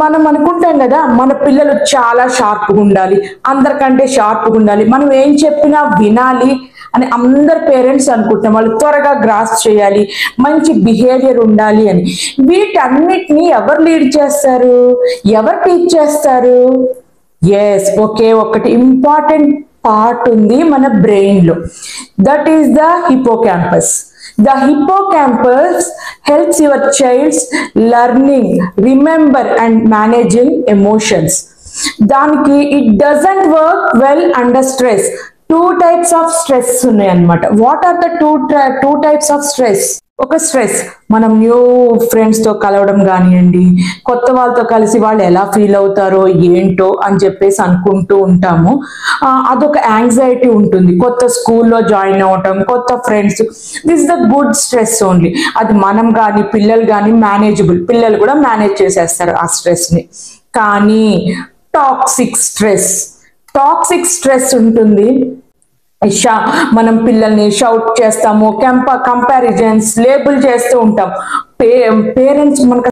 మనం అనుకుంటాం కదా మన పిల్లలు చాలా షార్ప్గా ఉండాలి, అందరికంటే షార్ప్గా ఉండాలి, మనం ఏం చెప్పినా వినాలి అని అందరు పేరెంట్స్ అనుకుంటాం. వాళ్ళు త్వరగా గ్రాస్ చేయాలి, మంచి బిహేవియర్ ఉండాలి అని. వీటన్నిటిని ఎవరు లీడ్ చేస్తారు, ఎవరు టీచ్ చేస్తారు? ఎస్, ఒకే ఒకటి ఇంపార్టెంట్ పార్ట్ ఉంది మన బ్రెయిన్ లో. That is the hippocampus. The hippocampus helps your child's learning, remember and managing emotions. దానికి it doesn't work well under stress. Two types of stress ఉన్నాయి అన్నమాట. What are the two types of stress? ఒక stress, మనం new friends తో కలవడం కానివ్వండి, కొత్త వాళ్ళతో కలిసి వాళ్ళు ఎలా ఫీల్ అవుతారో ఏంటో అని చెప్పేసి అనుకుంటూ ఉంటాము. అదొక యాంగ్జైటీ ఉంటుంది. కొత్త స్కూల్లో జాయిన్ అవ్వటం, కొత్త friends, this the good stress only. అది మనం కానీ పిల్లలు కానీ మేనేజబుల్, పిల్లలు కూడా మేనేజ్ చేసేస్తారు ఆ స్ట్రెస్ ని. కానీ టాక్సిక్ స్ట్రెస్ ఉంటుంది. మనం పిల్లల్ని షౌట్ చేస్తాము, కంపారిజన్స్, లేబుల్ చేస్తూ ఉంటాం. పేరెంట్స్ మనకు